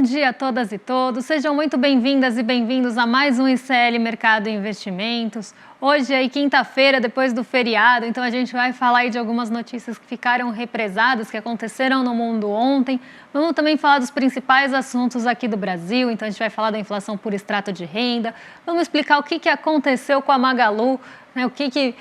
dia a todas e todos. Sejam muito bem-vindas e bem-vindos a mais um ICL Mercado e Investimentos. Hoje é quinta-feira, depois do feriado, então a gente vai falar aí de algumas notícias que ficaram represadas, que aconteceram no mundo ontem. Vamos também falar dos principais assuntos aqui do Brasil, então a gente vai falar da inflação por extrato de renda, vamos explicar o que aconteceu com a Magalu, né, o que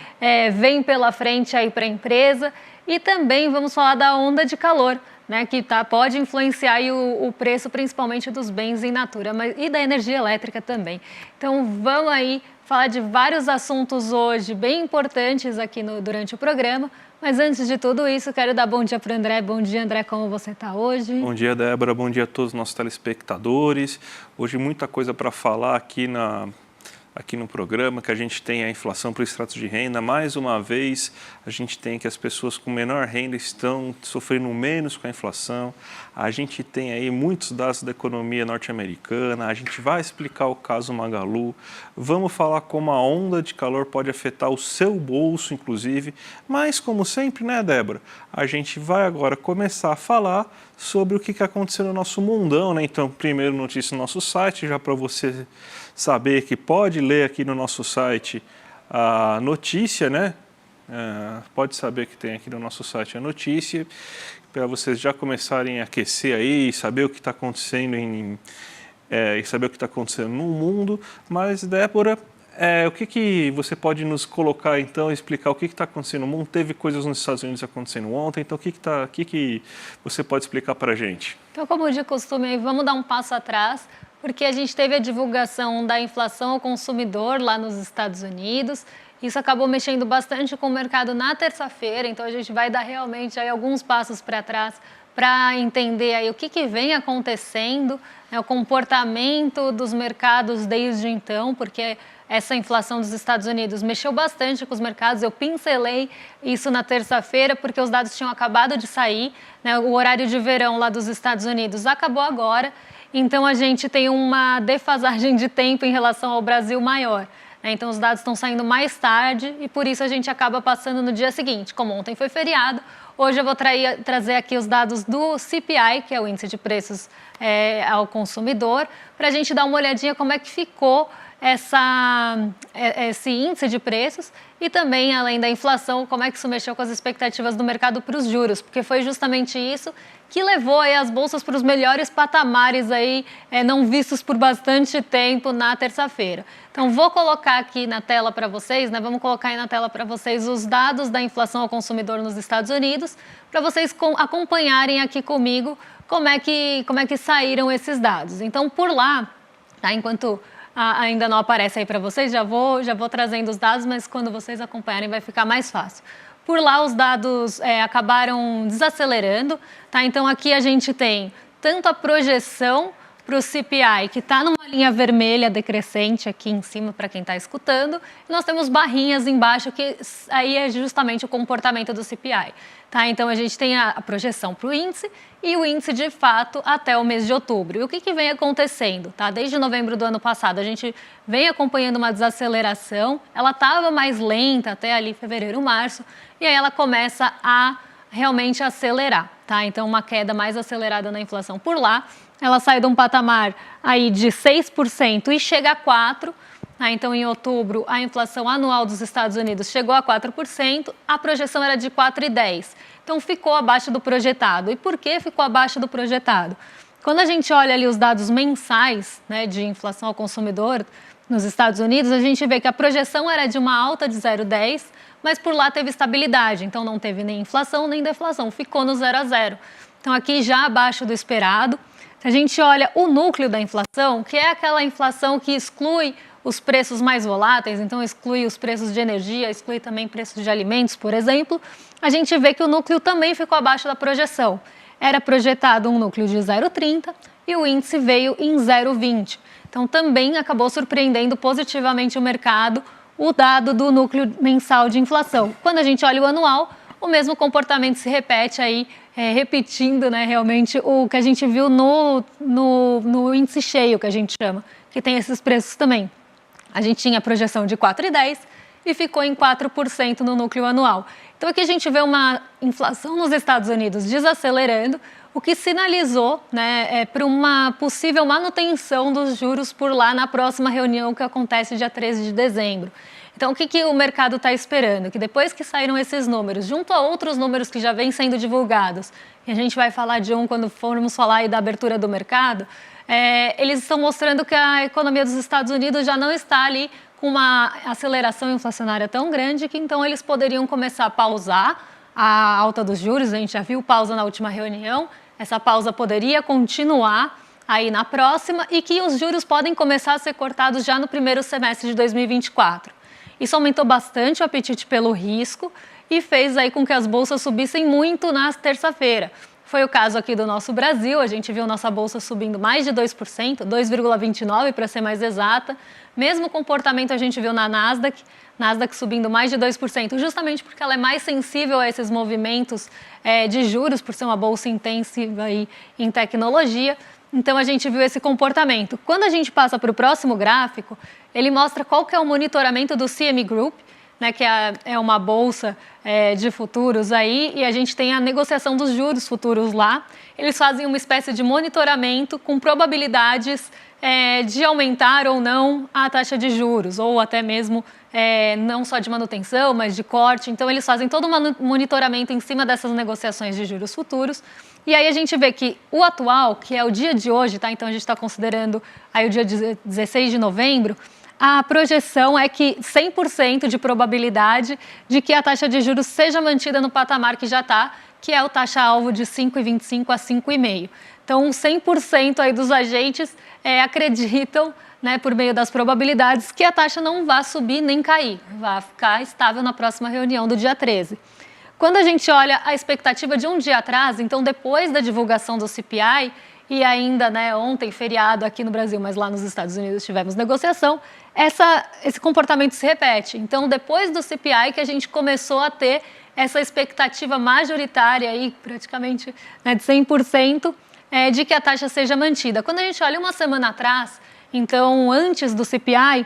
vem pela frente aí para a empresa e também vamos falar da onda de calor, né, que pode influenciar aí o preço principalmente dos bens in natura e da energia elétrica também. Então vamos aí falar de vários assuntos hoje bem importantes aqui durante o programa, mas antes de tudo isso quero dar bom dia para o André. Bom dia, André, como você está hoje? Bom dia, Débora, bom dia a todos os nossos telespectadores. Hoje muita coisa para falar aqui no programa, que a gente tem a inflação por extratos de renda. Mais uma vez, a gente tem que as pessoas com menor renda estão sofrendo menos com a inflação. A gente tem aí muitos dados da economia norte-americana. A gente vai explicar o caso Magalu. Vamos falar como a onda de calor pode afetar o seu bolso, inclusive. Mas, como sempre, né, Débora? A gente vai agora começar a falar sobre o que aconteceu no nosso mundão, né? Então, primeiro notícia no nosso site, já para você saber que pode ler aqui no nosso site a notícia, né? Pode saber que tem aqui no nosso site a notícia, para vocês já começarem a aquecer aí, saber o que está acontecendo e saber o que está acontecendo no mundo. Mas, Débora, o que você pode nos colocar, então, explicar o que está acontecendo no mundo? Teve coisas nos Estados Unidos acontecendo ontem, então o que você pode explicar para a gente? Então, como de costume, vamos dar um passo atrás, porque a gente teve a divulgação da inflação ao consumidor lá nos Estados Unidos. Isso acabou mexendo bastante com o mercado na terça-feira, então a gente vai dar realmente aí alguns passos para trás para entender aí o que vem acontecendo, né, o comportamento dos mercados desde então, porque essa inflação dos Estados Unidos mexeu bastante com os mercados. Eu pincelei isso na terça-feira porque os dados tinham acabado de sair, né, o horário de verão lá dos Estados Unidos acabou agora, então a gente tem uma defasagem de tempo em relação ao Brasil maior. Então, os dados estão saindo mais tarde e, por isso, a gente acaba passando no dia seguinte. Como ontem foi feriado, hoje eu vou trazer aqui os dados do CPI, que é o Índice de Preços ao Consumidor, para a gente dar uma olhadinha como é que ficou esse índice de preços e também, além da inflação, como é que isso mexeu com as expectativas do mercado para os juros, porque foi justamente isso que levou aí as bolsas para os melhores patamares aí, não vistos por bastante tempo na terça-feira. Então, vou colocar aqui na tela para vocês, né? Vamos colocar aí na tela para vocês os dados da inflação ao consumidor nos Estados Unidos, para vocês acompanharem aqui comigo como é que saíram esses dados. Então, por lá, tá? Enquanto ainda não aparece aí para vocês, já vou trazendo os dados, mas quando vocês acompanharem vai ficar mais fácil. Por lá os dados acabaram desacelerando, tá? Então aqui a gente tem tanto a projeção para o CPI, que está numa linha vermelha decrescente aqui em cima para quem está escutando, e nós temos barrinhas embaixo, que aí é justamente o comportamento do CPI. Tá? Então a gente tem a projeção para o índice e o índice de fato até o mês de outubro. E o que vem acontecendo? Tá? Desde novembro do ano passado a gente vem acompanhando uma desaceleração, ela estava mais lenta até ali fevereiro, março, e aí ela começa a realmente acelerar. Tá? Então uma queda mais acelerada na inflação por lá. Ela sai de um patamar aí de 6% e chega a 4%. Então, em outubro, a inflação anual dos Estados Unidos chegou a 4%, a projeção era de 4,10%. Então, ficou abaixo do projetado. E por que ficou abaixo do projetado? Quando a gente olha ali os dados mensais, né, de inflação ao consumidor nos Estados Unidos, a gente vê que a projeção era de uma alta de 0,10%, mas por lá teve estabilidade. Então, não teve nem inflação nem deflação, ficou no 0 a 0. Então, aqui já abaixo do esperado. Se a gente olha o núcleo da inflação, que é aquela inflação que exclui os preços mais voláteis, então exclui os preços de energia, exclui também preços de alimentos, por exemplo, a gente vê que o núcleo também ficou abaixo da projeção. Era projetado um núcleo de 0,30 e o índice veio em 0,20. Então também acabou surpreendendo positivamente o mercado o dado do núcleo mensal de inflação. Quando a gente olha o anual, o mesmo comportamento se repete aí, repetindo, né, realmente o que a gente viu no índice cheio, que a gente chama, que tem esses preços também. A gente tinha a projeção de 4,10 e ficou em 4% no núcleo anual. Então aqui a gente vê uma inflação nos Estados Unidos desacelerando, o que sinalizou, né, para uma possível manutenção dos juros por lá na próxima reunião que acontece dia 13 de dezembro. Então, o que o mercado está esperando? Que depois que saíram esses números, junto a outros números que já vêm sendo divulgados, e a gente vai falar de um quando formos falar aí da abertura do mercado, eles estão mostrando que a economia dos Estados Unidos já não está ali com uma aceleração inflacionária tão grande que então eles poderiam começar a pausar a alta dos juros. A gente já viu pausa na última reunião, essa pausa poderia continuar aí na próxima e que os juros podem começar a ser cortados já no primeiro semestre de 2024. Isso aumentou bastante o apetite pelo risco e fez aí com que as bolsas subissem muito na terça-feira. Foi o caso aqui do nosso Brasil, a gente viu nossa bolsa subindo mais de 2%, 2,29% para ser mais exata. Mesmo comportamento a gente viu na Nasdaq subindo mais de 2%, justamente porque ela é mais sensível a esses movimentos de juros, por ser uma bolsa intensiva aí em tecnologia. Então, a gente viu esse comportamento. Quando a gente passa para o próximo gráfico, ele mostra qual que é o monitoramento do CME Group, né, que é uma bolsa de futuros aí, e a gente tem a negociação dos juros futuros lá. Eles fazem uma espécie de monitoramento com probabilidades de aumentar ou não a taxa de juros, ou até mesmo não só de manutenção, mas de corte. Então, eles fazem todo um monitoramento em cima dessas negociações de juros futuros. E aí a gente vê que o atual, que é o dia de hoje, tá? Então a gente está considerando aí o dia 16 de novembro, a projeção é que 100% de probabilidade de que a taxa de juros seja mantida no patamar que já está, que é o taxa-alvo de 5,25 a 5,5. Então 100% aí dos agentes acreditam, né, por meio das probabilidades, que a taxa não vai subir nem cair, vai ficar estável na próxima reunião do dia 13. Quando a gente olha a expectativa de um dia atrás, então depois da divulgação do CPI, e ainda, né, ontem, feriado aqui no Brasil, mas lá nos Estados Unidos tivemos negociação, esse comportamento se repete. Então, depois do CPI que a gente começou a ter essa expectativa majoritária, aí, praticamente, né, de 100%, de que a taxa seja mantida. Quando a gente olha uma semana atrás, então, antes do CPI,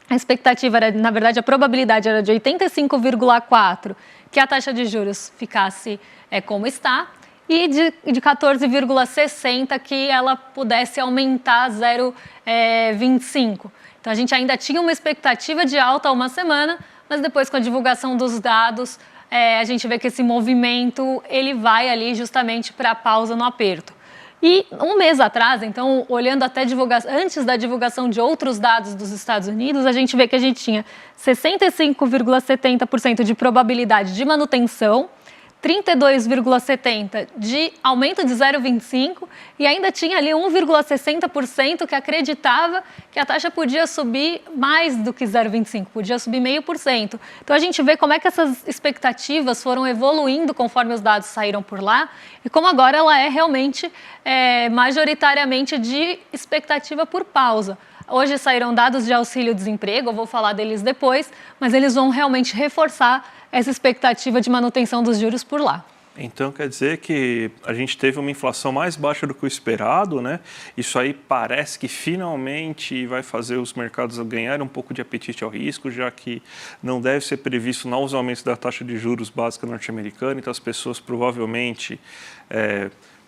a expectativa era, na verdade, a probabilidade era de 85,4% que a taxa de juros ficasse como está e de 14,60% que ela pudesse aumentar 0,25%. Então, a gente ainda tinha uma expectativa de alta há uma semana, mas depois com a divulgação dos dados, a gente vê que esse movimento ele vai ali justamente para a pausa no aperto. E um mês atrás, então, olhando até antes da divulgação de outros dados dos Estados Unidos, a gente vê que a gente tinha 65,70% de probabilidade de manutenção, 32,70% de aumento de 0,25% e ainda tinha ali 1,60% que acreditava que a taxa podia subir mais do que 0,25%, podia subir 0,5%. Então, a gente vê como é que essas expectativas foram evoluindo conforme os dados saíram por lá e como agora ela é realmente majoritariamente de expectativa por pausa. Hoje saíram dados de auxílio-desemprego, eu vou falar deles depois, mas eles vão realmente reforçar essa expectativa de manutenção dos juros por lá. Então, quer dizer que a gente teve uma inflação mais baixa do que o esperado, né? Isso aí parece que finalmente vai fazer os mercados ganharem um pouco de apetite ao risco, já que não deve ser previsto novos aumentos da taxa de juros básica norte-americana, então as pessoas provavelmente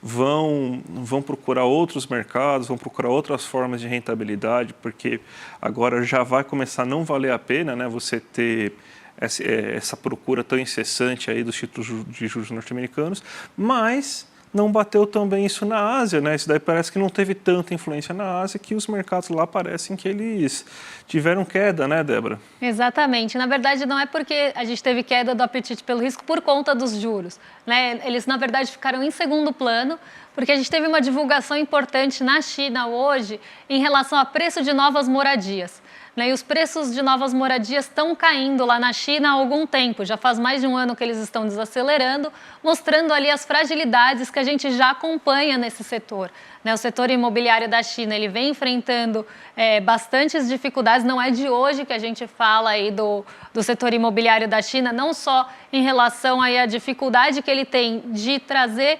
vão procurar outros mercados, vão procurar outras formas de rentabilidade, porque agora já vai começar a não valer a pena, né, você ter essa procura tão incessante aí dos títulos de juros norte-americanos, mas não bateu também isso na Ásia, né? Isso daí parece que não teve tanta influência na Ásia, que os mercados lá parecem que eles tiveram queda, né, Débora? Exatamente. Na verdade, não é porque a gente teve queda do apetite pelo risco por conta dos juros, né? Eles, na verdade, ficaram em segundo plano, porque a gente teve uma divulgação importante na China hoje em relação a preço de novas moradias. E os preços de novas moradias estão caindo lá na China há algum tempo, já faz mais de um ano que eles estão desacelerando, mostrando ali as fragilidades que a gente já acompanha nesse setor. O setor imobiliário da China ele vem enfrentando bastantes dificuldades, não é de hoje que a gente fala aí do setor imobiliário da China, não só em relação aí à dificuldade que ele tem de trazer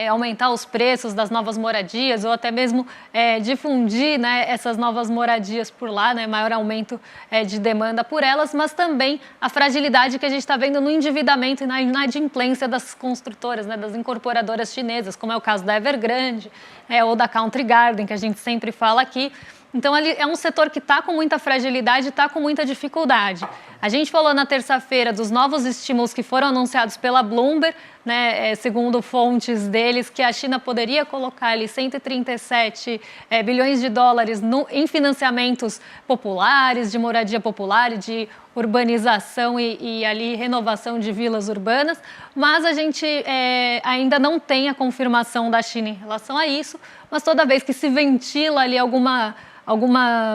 aumentar os preços das novas moradias ou até mesmo difundir, né, essas novas moradias por lá, né, maior aumento de demanda por elas, mas também a fragilidade que a gente está vendo no endividamento e na inadimplência das construtoras, né, das incorporadoras chinesas, como é o caso da Evergrande ou da Country Garden, que a gente sempre fala aqui. Então, é um setor que está com muita fragilidade e está com muita dificuldade. A gente falou na terça-feira dos novos estímulos que foram anunciados pela Bloomberg, né, segundo fontes deles, que a China poderia colocar ali 137 bilhões de dólares em financiamentos populares, de moradia popular, de urbanização e ali renovação de vilas urbanas, mas a gente ainda não tem a confirmação da China em relação a isso, mas toda vez que se ventila ali alguma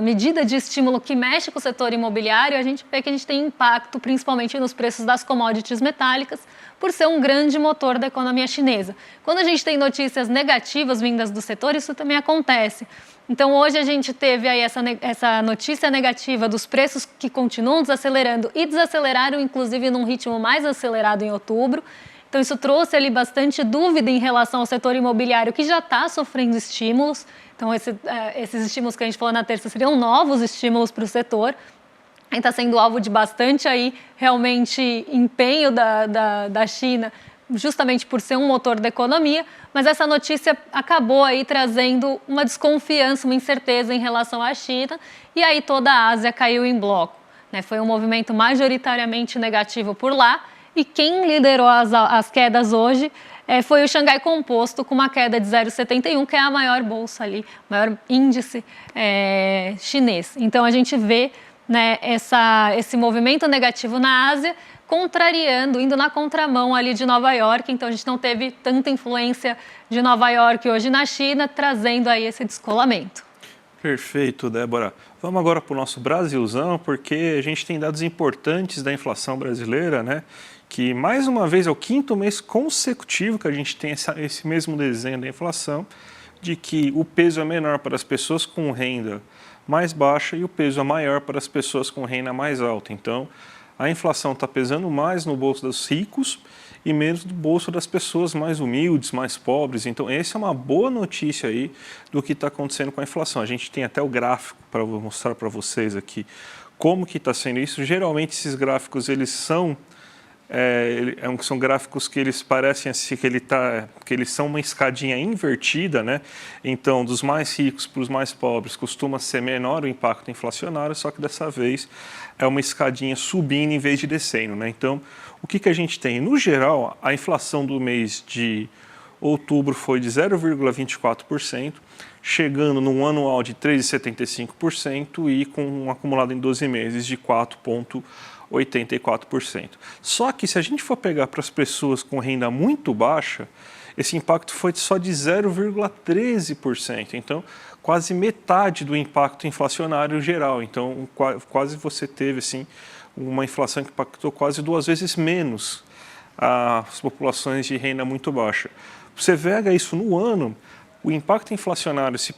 medida de estímulo que mexe com o setor imobiliário, a gente vê que a gente tem impacto principalmente nos preços das commodities metálicas, por ser um grande motor da economia chinesa. Quando a gente tem notícias negativas vindas do setor, isso também acontece. Então, hoje a gente teve aí essa notícia negativa dos preços que continuam desacelerando e desaceleraram, inclusive, num ritmo mais acelerado em outubro. Então, isso trouxe ali bastante dúvida em relação ao setor imobiliário, que já está sofrendo estímulos. Então, esses estímulos que a gente falou na terça seriam novos estímulos para o setor. Está sendo alvo de bastante aí, realmente, empenho da China, justamente por ser um motor da economia, mas essa notícia acabou aí trazendo uma desconfiança, uma incerteza em relação à China, e aí toda a Ásia caiu em bloco, né? Foi um movimento majoritariamente negativo por lá, e quem liderou as quedas hoje foi o Xangai Composto, com uma queda de 0,71, que é a maior bolsa ali, maior índice chinês. Então, a gente vê, né, esse movimento negativo na Ásia, contrariando, indo na contramão ali de Nova York. Então, a gente não teve tanta influência de Nova York hoje na China, trazendo aí esse descolamento. Perfeito, Débora. Vamos agora para o nosso Brasilzão, porque a gente tem dados importantes da inflação brasileira, né? Que, mais uma vez, é o 5º mês consecutivo que a gente tem esse mesmo desenho da inflação, de que o peso é menor para as pessoas com renda mais baixa e o peso é maior para as pessoas com renda mais alta. Então, a inflação está pesando mais no bolso dos ricos e menos no bolso das pessoas mais humildes, mais pobres. Então, essa é uma boa notícia aí do que está acontecendo com a inflação. A gente tem até o gráfico para mostrar para vocês aqui como que está sendo isso. Geralmente, esses gráficos, eles são gráficos que eles parecem assim, que eles são uma escadinha invertida, né? Então, dos mais ricos para os mais pobres costuma ser menor o impacto inflacionário, só que dessa vez é uma escadinha subindo em vez de descendo, né? Então, o que a gente tem? No geral, a inflação do mês de outubro foi de 0,24%, chegando num anual de 3,75% e com um acumulado em 12 meses de 4,84%. Só que se a gente for pegar para as pessoas com renda muito baixa, esse impacto foi só de 0,13%. Então, quase metade do impacto inflacionário geral. Então, quase você teve assim, uma inflação que impactou quase 2 vezes menos as populações de renda muito baixa. Você pega isso no ano, o impacto inflacionário, se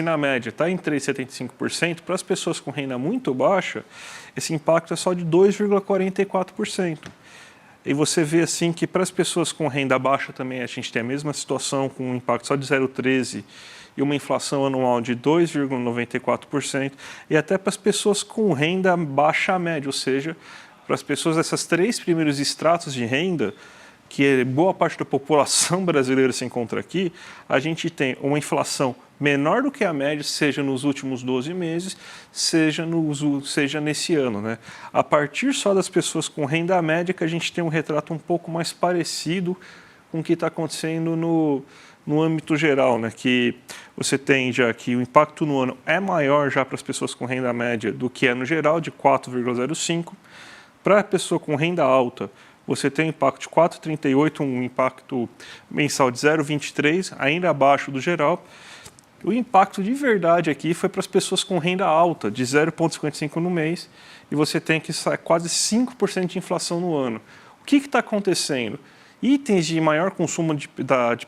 na média está em 3,75%, para as pessoas com renda muito baixa, esse impacto é só de 2,44%. E você vê assim que para as pessoas com renda baixa também a gente tem a mesma situação, com um impacto só de 0,13% e uma inflação anual de 2,94%, e até para as pessoas com renda baixa média, ou seja, para as pessoas dessas 3 primeiros estratos de renda, que boa parte da população brasileira se encontra aqui, a gente tem uma inflação menor do que a média, seja nos últimos 12 meses, seja nesse ano, né? A partir só das pessoas com renda média que a gente tem um retrato um pouco mais parecido com o que está acontecendo no âmbito geral, né? Que você tem já que o impacto no ano é maior já para as pessoas com renda média do que é no geral, de 4,05%. Para a pessoa com renda alta, você tem um impacto de 4,38, um impacto mensal de 0,23, ainda abaixo do geral. O impacto de verdade aqui foi para as pessoas com renda alta, de 0,55 no mês, e você tem que quase 5% de inflação no ano. O que está acontecendo? itens de maior consumo de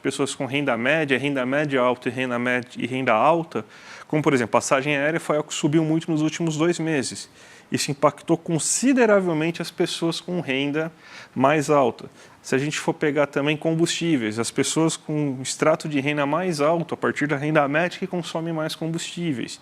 pessoas com renda média alta e renda alta, como, por exemplo, passagem aérea foi algo que subiu muito nos últimos 2 meses. Isso impactou consideravelmente as pessoas com renda mais alta. Se a gente for pegar também combustíveis, as pessoas com extrato de renda mais alto, a partir da renda média, que consomem mais combustíveis.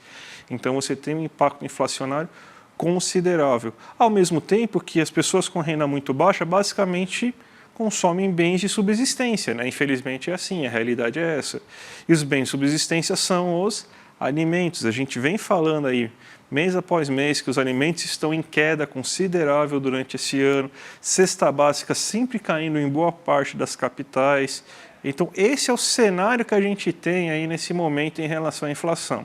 Então, você tem um impacto inflacionário considerável. Ao mesmo tempo que as pessoas com renda muito baixa, basicamente, consomem bens de subsistência, né? Infelizmente é assim, a realidade é essa. E os bens de subsistência são os alimentos. A gente vem falando aí, mês após mês, que os alimentos estão em queda considerável durante esse ano, cesta básica sempre caindo em boa parte das capitais. Então, esse é o cenário que a gente tem aí nesse momento em relação à inflação.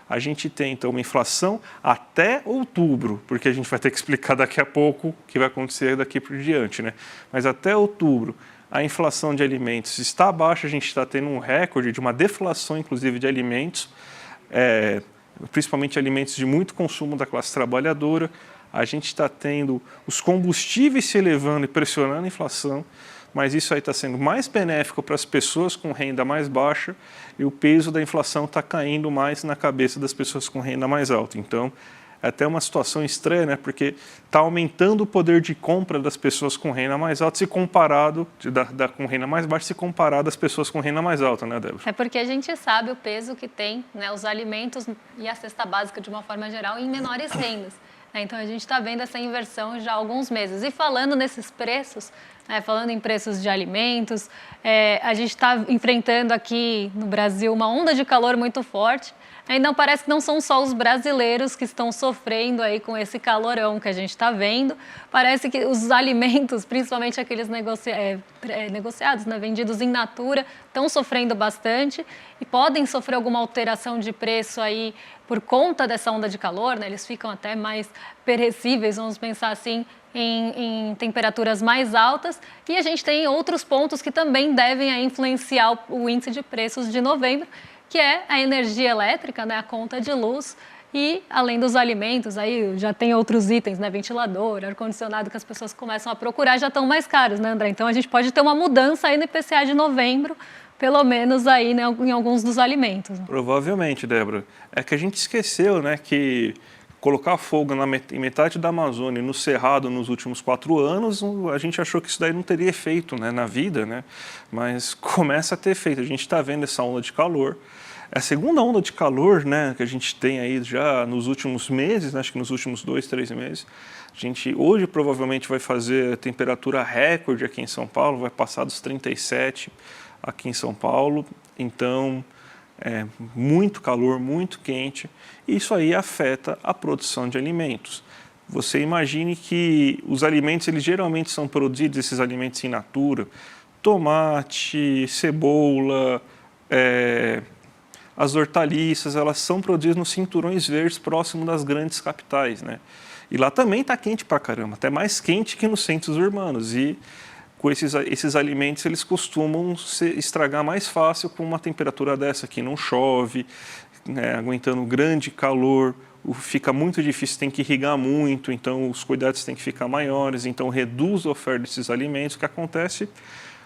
A gente tem, então, uma inflação até outubro, porque a gente vai ter que explicar daqui a pouco o que vai acontecer daqui por diante, né? Mas até outubro, a inflação de alimentos está baixa, a gente está tendo um recorde de uma deflação, inclusive, de alimentos, principalmente alimentos de muito consumo da classe trabalhadora. A gente está tendo os combustíveis se elevando e pressionando a inflação, mas isso aí está sendo mais benéfico para as pessoas com renda mais baixa e o peso da inflação está caindo mais na cabeça das pessoas com renda mais alta. Então, é até uma situação estranha, né? Porque está aumentando o poder de compra das pessoas com renda mais alta se comparado, com renda mais baixa se comparado às pessoas com renda mais alta, né, Débora? É porque a gente sabe o peso que tem, né, os alimentos e a cesta básica de uma forma geral em menores rendas. Então, a gente está vendo essa inversão já há alguns meses. E falando nesses preços, falando em preços de alimentos, a gente está enfrentando aqui no Brasil uma onda de calor muito forte. Então, parece que não são só os brasileiros que estão sofrendo aí com esse calorão que a gente está vendo. Parece que os alimentos, principalmente aqueles negociados, né, vendidos in natura, estão sofrendo bastante e podem sofrer alguma alteração de preço aí por conta dessa onda de calor, né? Eles ficam até mais perecíveis, vamos pensar assim, em temperaturas mais altas. E a gente tem outros pontos que também devem aí influenciar o índice de preços de novembro, que é a energia elétrica, né, a conta de luz, e além dos alimentos, aí já tem outros itens, né, ventilador, ar-condicionado, que as pessoas começam a procurar, já estão mais caros, né, André? Então, a gente pode ter uma mudança aí no IPCA de novembro, pelo menos aí, né, em alguns dos alimentos. Provavelmente, Débora. É que a gente esqueceu, né, que colocar fogo em metade da Amazônia, no Cerrado, nos últimos 4 anos, a gente achou que isso daí não teria efeito, né, na vida, né? Mas começa a ter efeito. A gente está vendo essa onda de calor. A segunda onda de calor, né, que a gente tem aí já nos últimos meses, né, acho que nos últimos 2, 3 meses, a gente hoje provavelmente vai fazer temperatura recorde aqui em São Paulo, vai passar dos 37 aqui em São Paulo. Então, muito calor, muito quente, e isso aí afeta a produção de alimentos. Você imagine que os alimentos, eles geralmente são produzidos, esses alimentos in natura, tomate, cebola, as hortaliças, elas são produzidas nos cinturões verdes próximo das grandes capitais, né? E lá também está quente pra caramba, até mais quente que nos centros urbanos, e com esses alimentos, eles costumam se estragar mais fácil com uma temperatura dessa, que não chove, né, aguentando grande calor, fica muito difícil, tem que irrigar muito, então os cuidados têm que ficar maiores, então reduz a oferta desses alimentos. O que acontece?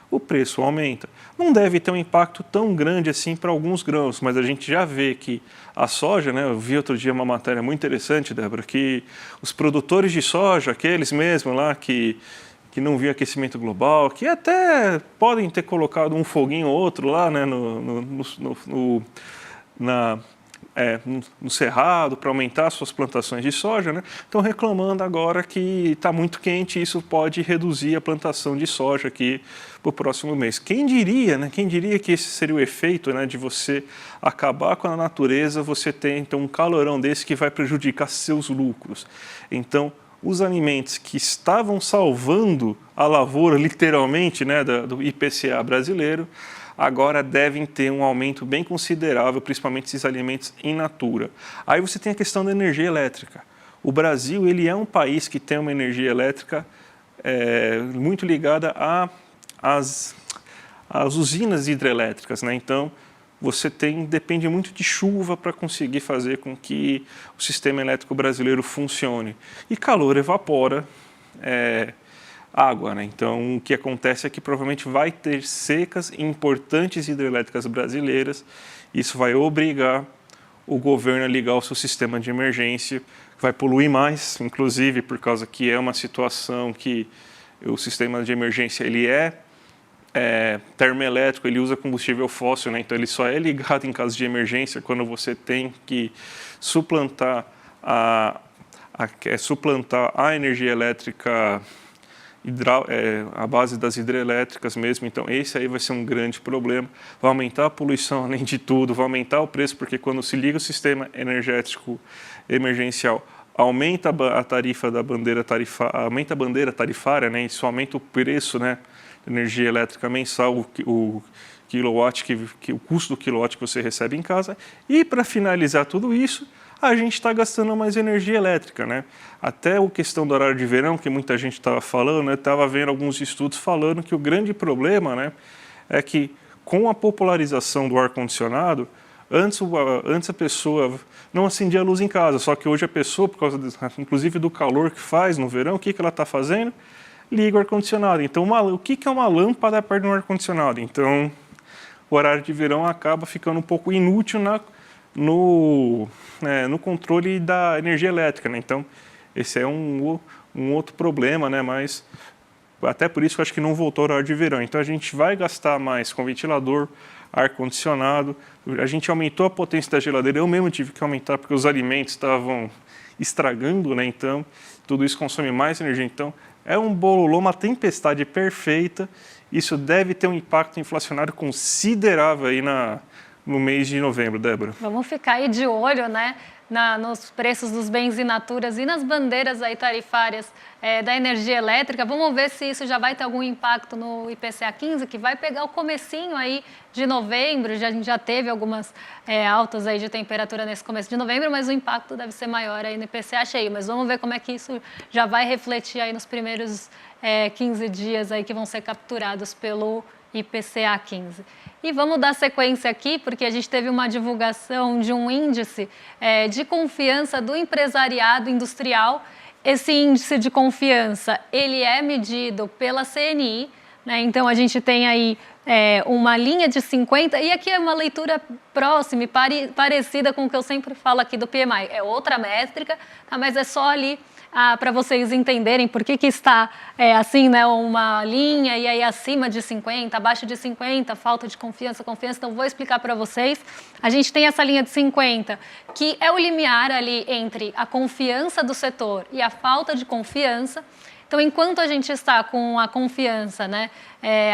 O preço aumenta. Não deve ter um impacto tão grande assim para alguns grãos, mas a gente já vê que a soja, né, eu vi outro dia uma matéria muito interessante, Débora, que os produtores de soja, aqueles mesmo lá que não viu aquecimento global, que até podem ter colocado um foguinho ou outro lá, né, no cerrado para aumentar suas plantações de soja, né? Estão reclamando agora que está muito quente e isso pode reduzir a plantação de soja aqui para o próximo mês. Quem diria, né? Quem diria que esse seria o efeito, né, de você acabar com a natureza, você ter então um calorão desse que vai prejudicar seus lucros. Então, os alimentos que estavam salvando a lavoura, literalmente, né, do IPCA brasileiro, agora devem ter um aumento bem considerável, principalmente esses alimentos in natura. Aí você tem a questão da energia elétrica. O Brasil, ele é um país que tem uma energia elétrica muito ligada às usinas hidrelétricas, né? Então, você depende muito de chuva para conseguir fazer com que o sistema elétrico brasileiro funcione. E calor evapora água, né? Então, o que acontece é que provavelmente vai ter secas em importantes hidrelétricas brasileiras. Isso vai obrigar o governo a ligar o seu sistema de emergência, vai poluir mais, inclusive por causa que é uma situação que o sistema de emergência ele é termoelétrico, ele usa combustível fóssil, né? Então ele só é ligado em caso de emergência quando você tem que suplantar a energia elétrica a base das hidrelétricas mesmo. Então esse aí vai ser um grande problema, vai aumentar a poluição além de tudo, vai aumentar o preço, porque quando se liga o sistema energético emergencial, aumenta a tarifa da bandeira aumenta a bandeira tarifária, né? Isso aumenta o preço, né, de energia elétrica mensal, o quilowatt o custo do quilowatt que você recebe em casa. E para finalizar tudo isso, a gente está gastando mais energia elétrica, né? Até a questão do horário de verão, que muita gente estava falando, né? Estava vendo alguns estudos falando que o grande problema, né, é que com a popularização do ar-condicionado, antes a pessoa não acendia a luz em casa, só que hoje a pessoa, por causa inclusive do calor que faz no verão, o que ela está fazendo? Liga o ar-condicionado. Então, o que é uma lâmpada perto do ar-condicionado? Então, o horário de verão acaba ficando um pouco inútil no controle da energia elétrica, né? Então, esse é um outro problema, né? Mas até por isso eu acho que não voltou o horário de verão. Então, a gente vai gastar mais com ventilador, ar-condicionado. A gente aumentou a potência da geladeira. Eu mesmo tive que aumentar porque os alimentos estavam estragando, né? Então, tudo isso consome mais energia. Então, é um bololô, uma tempestade perfeita. Isso deve ter um impacto inflacionário considerável aí no mês de novembro, Débora. Vamos ficar aí de olho, né, nos preços dos bens in naturas e nas bandeiras aí tarifárias da energia elétrica. Vamos ver se isso já vai ter algum impacto no IPCA 15, que vai pegar o comecinho aí de novembro. A gente já teve algumas altas aí de temperatura nesse começo de novembro, mas o impacto deve ser maior aí no IPCA cheio. Mas vamos ver como é que isso já vai refletir aí nos primeiros 15 dias aí que vão ser capturados pelo IPCA 15. E vamos dar sequência aqui, porque a gente teve uma divulgação de um índice de confiança do empresariado industrial. Esse índice de confiança, ele é medido pela CNI, né? Então a gente tem aí uma linha de 50, e aqui é uma leitura próxima e parecida com o que eu sempre falo aqui do PMI. É outra métrica, tá? Mas é só ali para vocês entenderem por que está assim, né, uma linha e aí acima de 50, abaixo de 50, falta de confiança. Então vou explicar para vocês. A gente tem essa linha de 50, que é o limiar ali entre a confiança do setor e a falta de confiança. Então, enquanto a gente está com a confiança, né,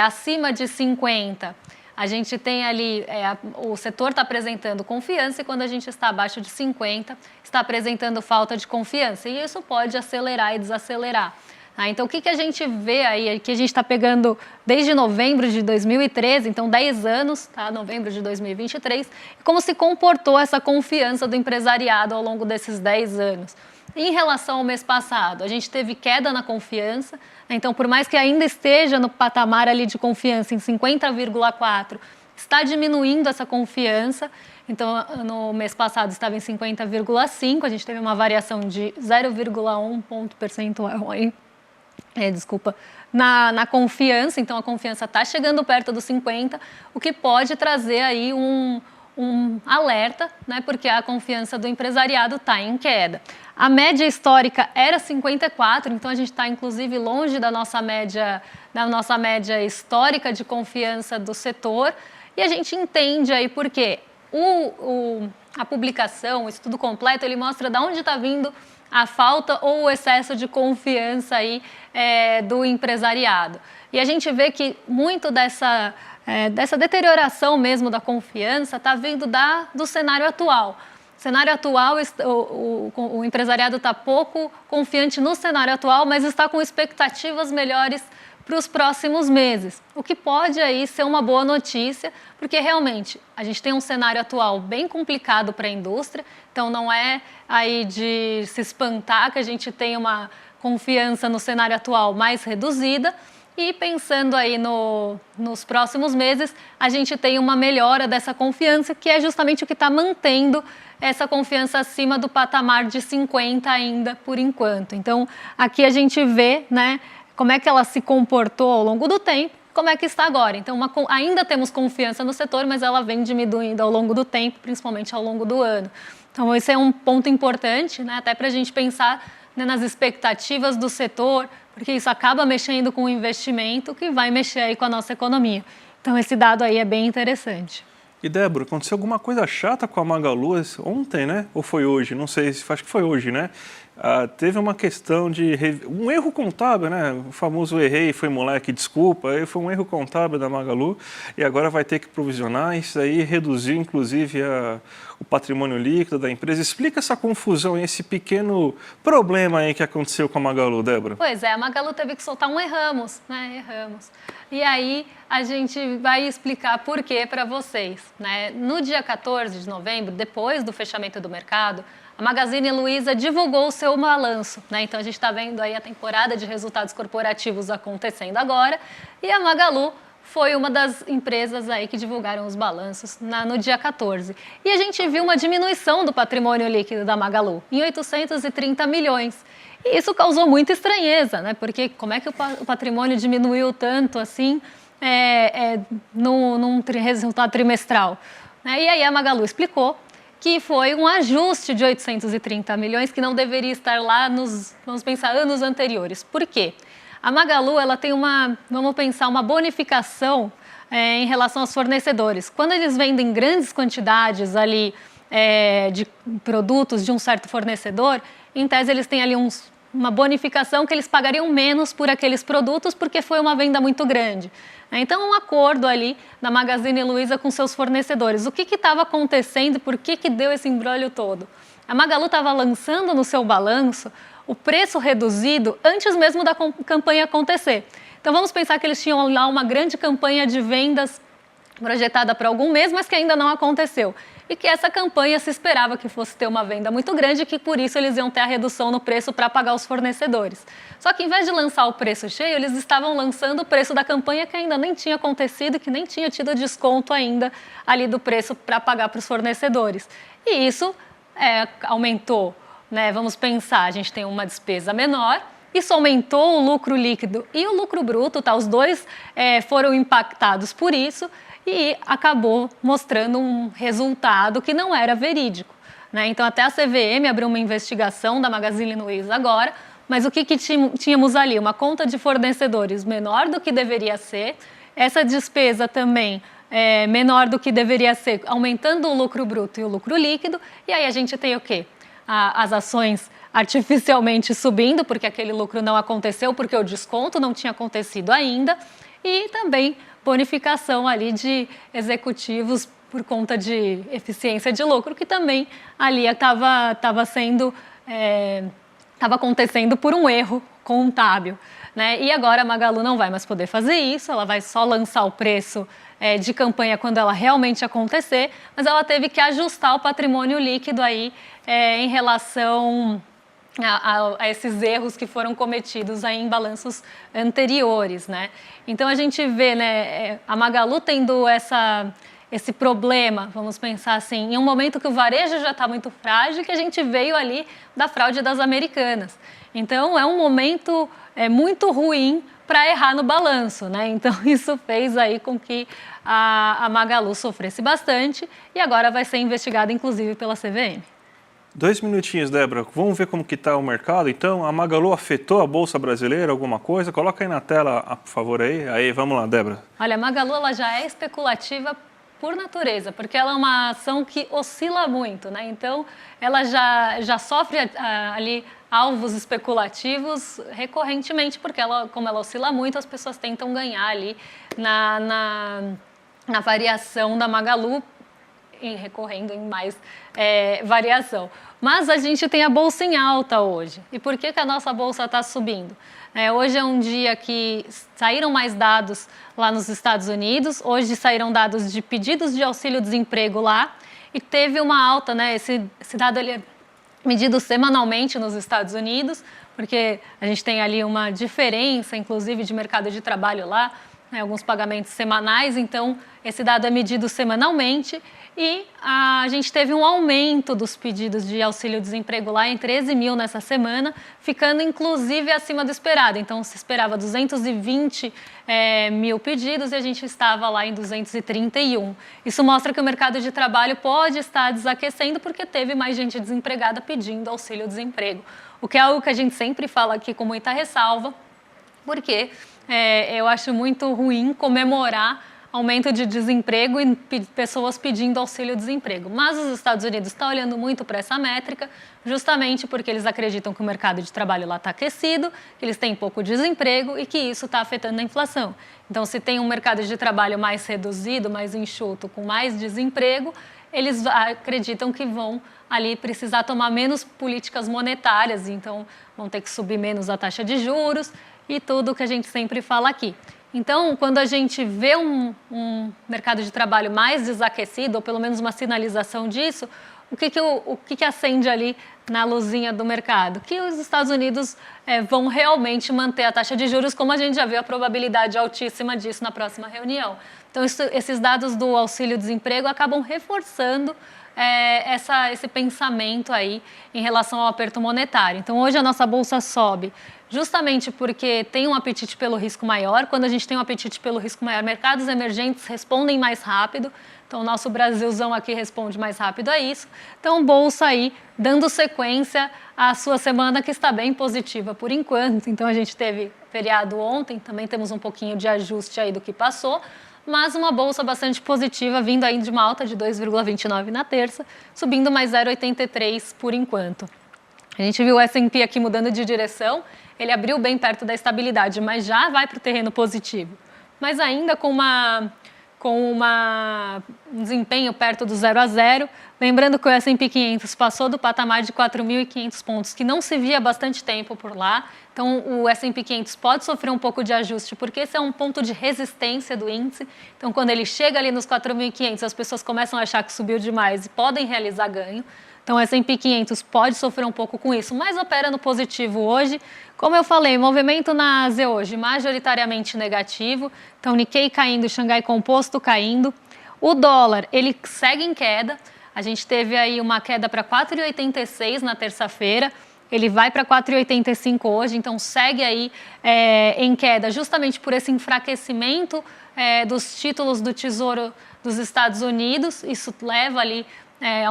acima de 50, a gente tem ali, o setor está apresentando confiança, e quando a gente está abaixo de 50, está apresentando falta de confiança. E isso pode acelerar e desacelerar. Então, o que a gente vê aí, que a gente está pegando desde novembro de 2013, então 10 anos, tá? Novembro de 2023, como se comportou essa confiança do empresariado ao longo desses 10 anos. Em relação ao mês passado, a gente teve queda na confiança, né? Então, por mais que ainda esteja no patamar ali de confiança em 50,4, está diminuindo essa confiança. Então, no mês passado estava em 50,5, a gente teve uma variação de 0,1 ponto percentual aí, na confiança. Então, a confiança está chegando perto dos 50, o que pode trazer aí um alerta, né, porque a confiança do empresariado está em queda. A média histórica era 54, então a gente está inclusive longe da nossa média histórica de confiança do setor, e a gente entende aí por quê. A publicação, o estudo completo, ele mostra de onde está vindo a falta ou o excesso de confiança aí, do empresariado. E a gente vê que muito dessa deterioração mesmo da confiança está vindo do cenário atual. O cenário atual, o empresariado está pouco confiante no cenário atual, mas está com expectativas melhores para os próximos meses, o que pode aí ser uma boa notícia, porque realmente a gente tem um cenário atual bem complicado para a indústria, então não é aí de se espantar que a gente tem uma confiança no cenário atual mais reduzida. E pensando aí nos próximos meses, a gente tem uma melhora dessa confiança, que é justamente o que está mantendo essa confiança acima do patamar de 50 ainda por enquanto. Então, aqui a gente vê, né, como é que ela se comportou ao longo do tempo, como é que está agora. Então, ainda temos confiança no setor, mas ela vem diminuindo ao longo do tempo, principalmente ao longo do ano. Então, esse é um ponto importante, né, até para a gente pensar, né, nas expectativas do setor, porque isso acaba mexendo com o investimento que vai mexer aí com a nossa economia. Então, esse dado aí é bem interessante. E, Débora, aconteceu alguma coisa chata com a Magalu ontem, né? Ou foi hoje? Não sei, acho que foi hoje, né? Teve uma questão de um erro contábil, né? O famoso errei, foi moleque, desculpa. Aí foi um erro contábil da Magalu e agora vai ter que provisionar. Isso aí reduziu, inclusive, o patrimônio líquido da empresa. Explica essa confusão e esse pequeno problema aí que aconteceu com a Magalu, Débora. Pois é, a Magalu teve que soltar um erramos, né? Erramos. E aí a gente vai explicar por quê para vocês, né? No dia 14 de novembro, depois do fechamento do mercado, a Magazine Luiza divulgou o seu balanço, né? Então a gente está vendo aí a temporada de resultados corporativos acontecendo agora e a Magalu foi uma das empresas aí que divulgaram os balanços no dia 14. E a gente viu uma diminuição do patrimônio líquido da Magalu em 830 milhões. E isso causou muita estranheza, né? Porque como é que o patrimônio diminuiu tanto assim num resultado trimestral? Né? E aí a Magalu explicou que foi um ajuste de 830 milhões que não deveria estar lá vamos pensar, anos anteriores. Por quê? A Magalu ela tem vamos pensar, uma bonificação em relação aos fornecedores. Quando eles vendem grandes quantidades ali de produtos de um certo fornecedor, em tese eles têm ali uma bonificação que eles pagariam menos por aqueles produtos porque foi uma venda muito grande. Então, um acordo ali da Magazine Luiza com seus fornecedores. O que estava acontecendo e por que deu esse imbróglio todo? A Magalu estava lançando no seu balanço o preço reduzido antes mesmo da campanha acontecer. Então, vamos pensar que eles tinham lá uma grande campanha de vendas projetada para algum mês, mas que ainda não aconteceu. E que essa campanha se esperava que fosse ter uma venda muito grande e que por isso eles iam ter a redução no preço para pagar os fornecedores. Só que em vez de lançar o preço cheio, eles estavam lançando o preço da campanha que ainda nem tinha acontecido e que nem tinha tido desconto ainda ali do preço para pagar para os fornecedores. E isso aumentou, né? Vamos pensar, a gente tem uma despesa menor, isso aumentou o lucro líquido e o lucro bruto, tá? Os dois foram impactados por isso, e acabou mostrando um resultado que não era verídico, né? Então, até a CVM abriu uma investigação da Magazine Luiza agora, mas o que tínhamos ali? Uma conta de fornecedores menor do que deveria ser, essa despesa também menor do que deveria ser, aumentando o lucro bruto e o lucro líquido, e aí a gente tem o quê? As ações artificialmente subindo, porque aquele lucro não aconteceu, porque o desconto não tinha acontecido ainda, e também bonificação ali de executivos por conta de eficiência de lucro, que também ali estava acontecendo por um erro contábil, né? E agora a Magalu não vai mais poder fazer isso, ela vai só lançar o preço de campanha quando ela realmente acontecer, mas ela teve que ajustar o patrimônio líquido aí em relação a esses erros que foram cometidos aí em balanços anteriores, né? Então a gente vê, né, a Magalu tendo esse problema, vamos pensar assim, em um momento que o varejo já está muito frágil, que a gente veio ali da fraude das Americanas. Então é um momento muito ruim para errar no balanço, né? Então isso fez aí com que a Magalu sofresse bastante e agora vai ser investigada inclusive pela CVM. 2 minutinhos, Débora. Vamos ver como que está o mercado. Então, a Magalu afetou a Bolsa Brasileira, alguma coisa? Coloca aí na tela, por favor, aí. Aí, vamos lá, Débora. Olha, a Magalu ela já é especulativa por natureza, porque ela é uma ação que oscila muito, né? Então, ela já sofre ali alvos especulativos recorrentemente, porque como ela oscila muito, as pessoas tentam ganhar ali na variação da Magalu, recorrendo em mais variação. Mas a gente tem a bolsa em alta hoje. E por que a nossa bolsa está subindo? Hoje é um dia que saíram mais dados lá nos Estados Unidos. Hoje saíram dados de pedidos de auxílio-desemprego lá. E teve uma alta, né? Esse dado ele é medido semanalmente nos Estados Unidos, porque a gente tem ali uma diferença, inclusive, de mercado de trabalho lá. né, alguns pagamentos semanais, então esse dado é medido semanalmente e a gente teve um aumento dos pedidos de auxílio-desemprego lá em 13 mil nessa semana, ficando inclusive acima do esperado. Então se esperava 220 mil pedidos e a gente estava lá em 231. Isso mostra que o mercado de trabalho pode estar desaquecendo porque teve mais gente desempregada pedindo auxílio-desemprego, o que é algo que a gente sempre fala aqui com muita ressalva, porque eu acho muito ruim comemorar aumento de desemprego e pessoas pedindo auxílio-desemprego. Mas os Estados Unidos estão olhando muito para essa métrica, justamente porque eles acreditam que o mercado de trabalho lá está aquecido, que eles têm pouco desemprego e que isso está afetando a inflação. Então, se tem um mercado de trabalho mais reduzido, mais enxuto, com mais desemprego, eles acreditam que vão ali precisar tomar menos políticas monetárias, então vão ter que subir menos a taxa de juros e tudo que a gente sempre fala aqui. Então, quando a gente vê um mercado de trabalho mais desaquecido, ou pelo menos uma sinalização disso, o que acende ali na luzinha do mercado? Que os Estados Unidos vão realmente manter a taxa de juros, como a gente já viu a probabilidade altíssima disso na próxima reunião. Então, esses dados do auxílio-desemprego acabam reforçando esse pensamento aí em relação ao aperto monetário. Então, hoje a nossa bolsa sobe justamente porque tem um apetite pelo risco maior. Quando a gente tem um apetite pelo risco maior, mercados emergentes respondem mais rápido. Então, o nosso Brasilzão aqui responde mais rápido a isso. Então, bolsa aí dando sequência à sua semana, que está bem positiva por enquanto. Então, a gente teve feriado ontem, também temos um pouquinho de ajuste aí do que passou, mas uma bolsa bastante positiva, vindo aí de uma alta de 2,29 na terça, subindo mais 0,83 por enquanto. A gente viu o S&P aqui mudando de direção, ele abriu bem perto da estabilidade, mas já vai para o terreno positivo. Mas ainda com um desempenho perto do 0 a 0, lembrando que o S&P 500 passou do patamar de 4.500 pontos, que não se via há bastante tempo por lá. Então, o S&P 500 pode sofrer um pouco de ajuste, porque esse é um ponto de resistência do índice. Então, quando ele chega ali nos 4.500, as pessoas começam a achar que subiu demais e podem realizar ganho. Então, o S&P 500 pode sofrer um pouco com isso, mas opera no positivo hoje. Como eu falei, movimento na Ásia hoje majoritariamente negativo. Então, Nikkei caindo, Xangai Composto caindo. O dólar, ele segue em queda. A gente teve aí uma queda para 4,86 na terça-feira. Ele vai para 4,85 hoje, então segue aí em queda justamente por esse enfraquecimento dos títulos do Tesouro dos Estados Unidos. Isso leva ali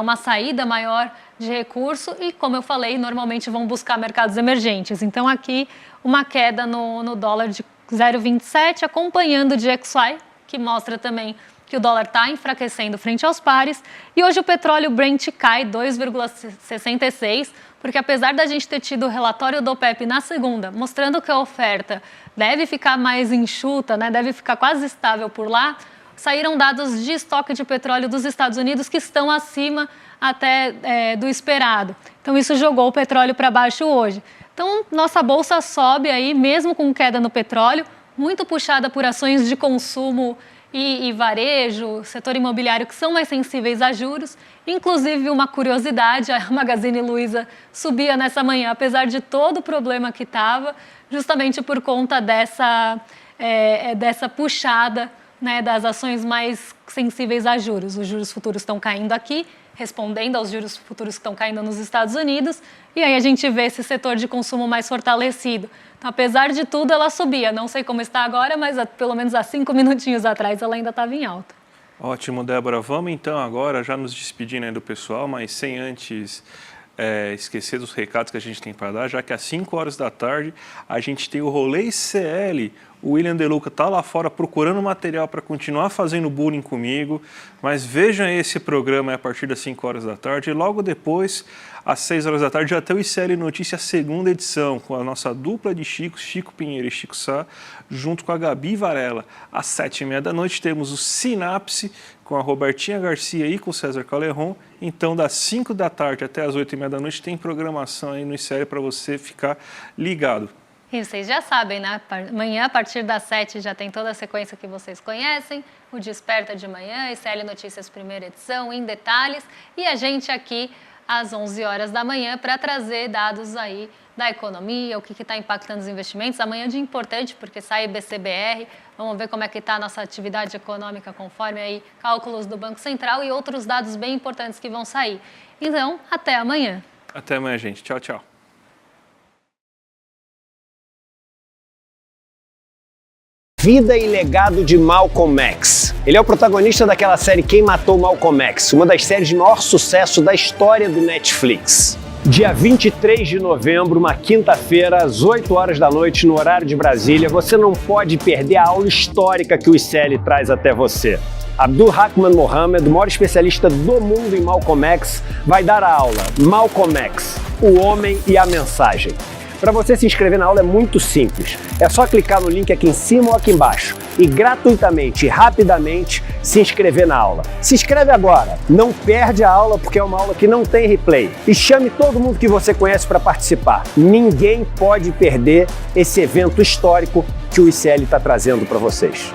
uma saída maior de recurso e, como eu falei, normalmente vão buscar mercados emergentes. Então, aqui, uma queda no dólar de 0,27, acompanhando o DXY, que mostra também que o dólar está enfraquecendo frente aos pares. E hoje o petróleo Brent cai 2,66, porque apesar da gente ter tido o relatório do OPEP na segunda, mostrando que a oferta deve ficar mais enxuta, né, deve ficar quase estável por lá, saíram dados de estoque de petróleo dos Estados Unidos que estão acima até do esperado. Então, isso jogou o petróleo para baixo hoje. Então, nossa bolsa sobe aí, mesmo com queda no petróleo, muito puxada por ações de consumo e varejo, setor imobiliário, que são mais sensíveis a juros. Inclusive, uma curiosidade, a Magazine Luiza subia nessa manhã, apesar de todo o problema que estava, justamente por conta dessa puxada, né, das ações mais sensíveis a juros. Os juros futuros estão caindo aqui, respondendo aos juros futuros que estão caindo nos Estados Unidos, e aí a gente vê esse setor de consumo mais fortalecido. Então, apesar de tudo, ela subia. Não sei como está agora, mas pelo menos há 5 minutinhos atrás ela ainda estava em alta. Ótimo, Débora. Vamos então agora já nos despedindo aí do pessoal, mas sem antes esquecer dos recados que a gente tem para dar, já que às 5 horas da tarde a gente tem o Rolê CL. O William De Luca está lá fora procurando material para continuar fazendo bullying comigo, mas vejam esse programa a partir das 5 horas da tarde e logo depois, às 6 horas da tarde, já tem o ICL Notícias, segunda edição, com a nossa dupla de Chicos, Chico Pinheiro e Chico Sá, junto com a Gabi Varela. Às 7h30 da noite temos o Sinapse, com a Robertinha Garcia e com o César Calerron. Então, das 5 da tarde até as 8h30 da noite, tem programação aí no ICL para você ficar ligado. E vocês já sabem, né? Amanhã, a partir das 7, já tem toda a sequência que vocês conhecem. O Desperta de Manhã, ICL Notícias, primeira edição, em detalhes. E a gente aqui, às 11 horas da manhã, para trazer dados aí da economia, o que está impactando os investimentos. Amanhã é um dia importante, porque sai IBC-BR, vamos ver como é que está a nossa atividade econômica conforme aí cálculos do Banco Central e outros dados bem importantes que vão sair. Então, até amanhã. Até amanhã, gente. Tchau, tchau. Vida e legado de Malcolm X. Ele é o protagonista daquela série Quem Matou Malcolm X, uma das séries de maior sucesso da história do Netflix. Dia 23 de novembro, uma quinta-feira, às 8 horas da noite, no horário de Brasília, você não pode perder a aula histórica que o ICL traz até você. Abdul-Rahman Mohamed, o maior especialista do mundo em Malcolm X, vai dar a aula Malcolm X, o homem e a mensagem. Para você se inscrever na aula é muito simples. É só clicar no link aqui em cima ou aqui embaixo e gratuitamente e rapidamente se inscrever na aula. Se inscreve agora, não perde a aula porque é uma aula que não tem replay. E chame todo mundo que você conhece para participar. Ninguém pode perder esse evento histórico que o ICL está trazendo para vocês.